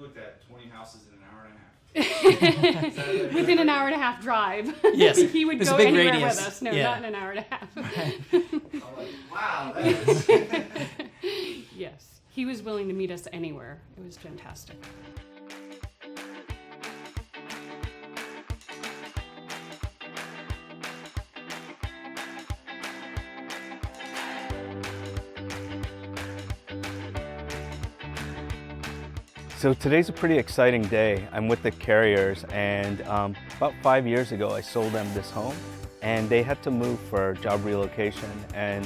looked at 20 houses in an hour and a half. Within an hour and a half drive. Yes. He would There's go a big anywhere radius. with us. No, Yeah. not in an hour and a half. I'm like, wow, that is... Yes. He was willing to meet us anywhere. It was fantastic. So today's a pretty exciting day. I'm with the carriers, and about 5 years ago I sold them this home, and they had to move for job relocation, and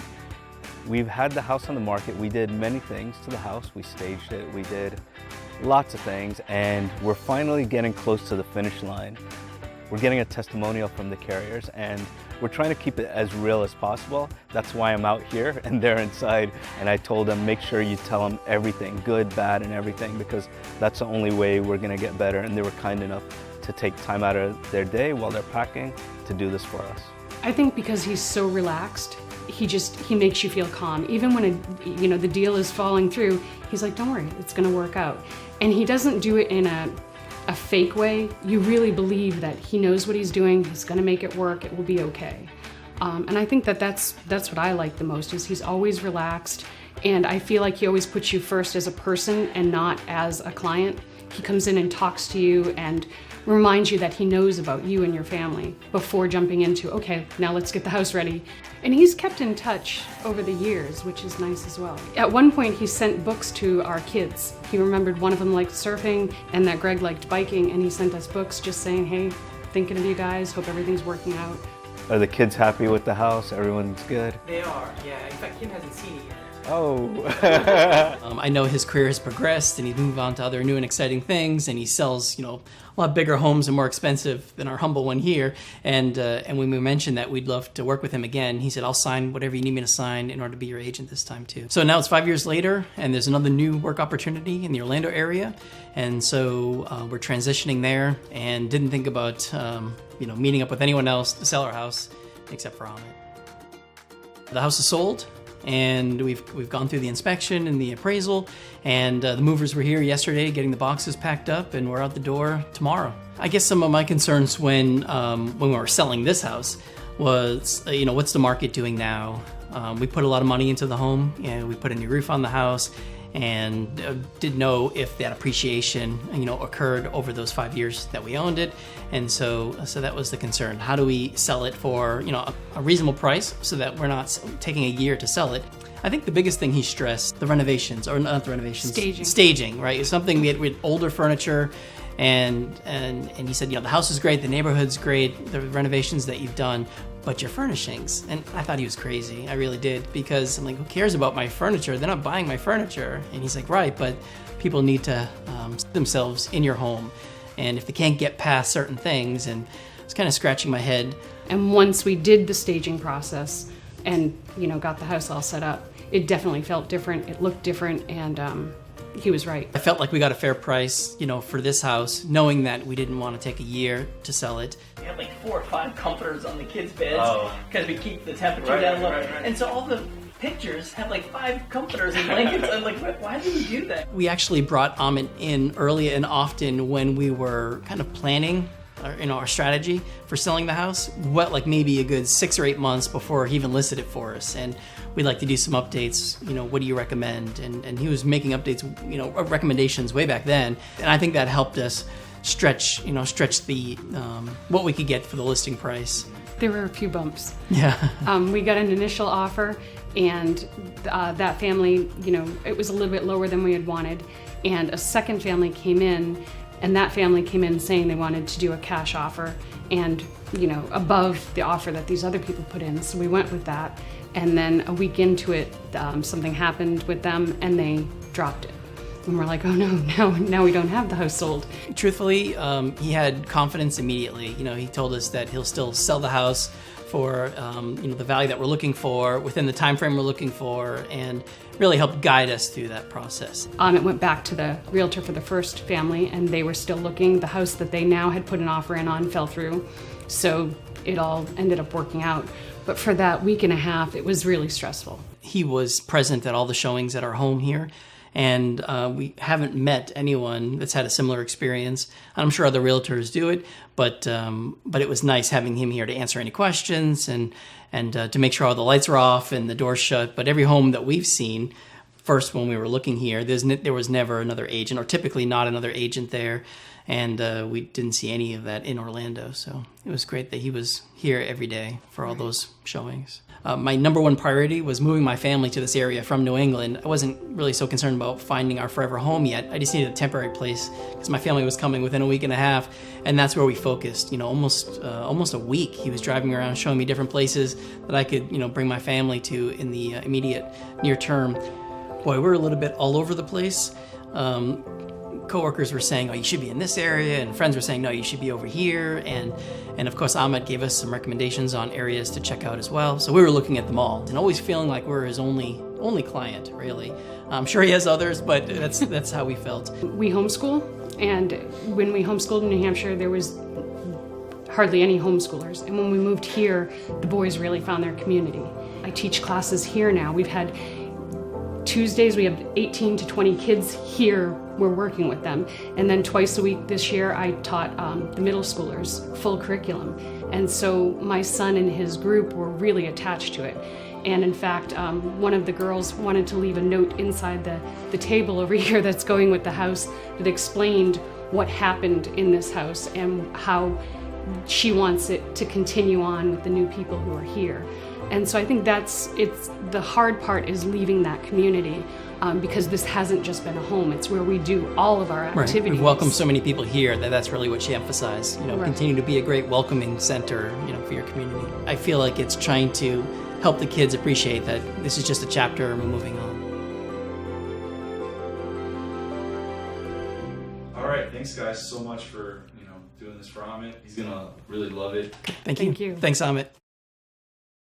we've had the house on the market. We did many things to the house. We staged it, we did lots of things, and we're finally getting close to the finish line. We're getting a testimonial from the carriers, and we're trying to keep it as real as possible. That's why I'm out here and they're inside, and I told them, make sure you tell them everything, good, bad, and everything, because that's the only way we're gonna get better. And they were kind enough to take time out of their day while they're packing to do this for us. I think because he's so relaxed, he makes you feel calm. Even when the deal is falling through, he's like, don't worry, it's gonna work out. And he doesn't do it in a fake way. You really believe that he knows what he's doing, he's gonna make it work, it will be okay. And I think that's what I like the most, is he's always relaxed, and I feel like he always puts you first as a person and not as a client. He comes in and talks to you and reminds you that he knows about you and your family before jumping into, okay, now let's get the house ready. And he's kept in touch over the years, which is nice as well. At one point, he sent books to our kids. He remembered one of them liked surfing and that Greg liked biking, and he sent us books just saying, hey, thinking of you guys, hope everything's working out. Are the kids happy with the house? Everyone's good? They are, yeah. In fact, Kim hasn't seen it yet. Oh. I know his career has progressed, and he's moved on to other new and exciting things, and he sells, a lot bigger homes and more expensive than our humble one here. And when we mentioned that we'd love to work with him again, he said, I'll sign whatever you need me to sign in order to be your agent this time too. So now it's 5 years later, and there's another new work opportunity in the Orlando area. And so we're transitioning there, and didn't think about, meeting up with anyone else to sell our house except for Amit. The house is sold. And we've gone through the inspection and the appraisal, and the movers were here yesterday getting the boxes packed up, and we're out the door tomorrow. I guess some of my concerns when we were selling this house was, what's the market doing now? We put a lot of money into the home, and we put a new roof on the house, and didn't know if that appreciation, occurred over those 5 years that we owned it. And so that was the concern. How do we sell it for, a reasonable price so that we're not taking a year to sell it? I think the biggest thing he stressed, the renovations, or not the renovations. Staging, right? It's something we had older furniture, and he said, the house is great, the neighborhood's great, the renovations that you've done, but your furnishings. And I thought he was crazy. I really did, because I'm like, who cares about my furniture? They're not buying my furniture. And he's like, right, but people need to see themselves in your home. And if they can't get past certain things, and I was kind of scratching my head. And once we did the staging process and, got the house all set up, it definitely felt different. It looked different, and he was right. I felt like we got a fair price, for this house, knowing that we didn't want to take a year to sell it. We had like 4 or 5 comforters on the kids' beds because we keep the temperature down low. Right. And so all the pictures have like 5 comforters and blankets. I'm like, why did we do that? We actually brought Amit in early and often when we were kind of planning our strategy for selling the house, maybe a good 6 or 8 months before he even listed it for us. And we'd like to do some updates, what do you recommend? And he was making updates, recommendations way back then. And I think that helped us stretch the, what we could get for the listing price. There were a few bumps. Yeah. We got an initial offer, and that family, it was a little bit lower than we had wanted. And a second family came in, and that family came in saying they wanted to do a cash offer and, above the offer that these other people put in. So we went with that. And then a week into it, something happened with them, and they dropped it. And we're like, oh no, now we don't have the house sold. Truthfully, he had confidence immediately. He told us that he'll still sell the house for the value that we're looking for, within the time frame we're looking for, and really helped guide us through that process. It went back to the realtor for the first family, and they were still looking. The house that they now had put an offer in on fell through, so it all ended up working out. But for that week and a half, it was really stressful. He was present at all the showings at our home here, And we haven't met anyone that's had a similar experience. I'm sure other realtors do it, but it was nice having him here to answer any questions and to make sure all the lights were off and the doors shut. But every home that we've seen, first when we were looking here, there was never another agent, or typically not another agent there. And we didn't see any of that in Orlando. So it was great that he was here every day for all those showings. My number one priority was moving my family to this area from New England. I wasn't really so concerned about finding our forever home yet. I just needed a temporary place because my family was coming within a week and a half, and that's where we focused. Almost a week. He was driving around, showing me different places that I could, bring my family to in the immediate near term. Boy, we're a little bit all over the place. Coworkers were saying, oh, you should be in this area, and friends were saying, no, you should be over here, and of course Amit gave us some recommendations on areas to check out as well. So we were looking at them all and always feeling like we're his only client, really. I'm sure he has others, but that's how we felt. We homeschool, and when we homeschooled in New Hampshire, there was hardly any homeschoolers, and when we moved here, the boys really found their community. I teach classes here now. We've had Tuesdays, we have 18 to 20 kids here. We're working with them. And then twice a week this year, I taught the middle schoolers full curriculum. And so my son and his group were really attached to it. And in fact, one of the girls wanted to leave a note inside the table over here that's going with the house that explained what happened in this house and how she wants it to continue on with the new people who are here. And so I think it's the hard part is leaving that community because this hasn't just been a home. It's where we do all of our activities. Right. We've welcomed so many people here that's really what she emphasized. Right. Continue to be a great welcoming center, for your community. I feel like it's trying to help the kids appreciate that this is just a chapter and we're moving on. All right, thanks guys so much for doing this for Amit. He's gonna really love it. Thank you. Thank you. Thanks, Amit.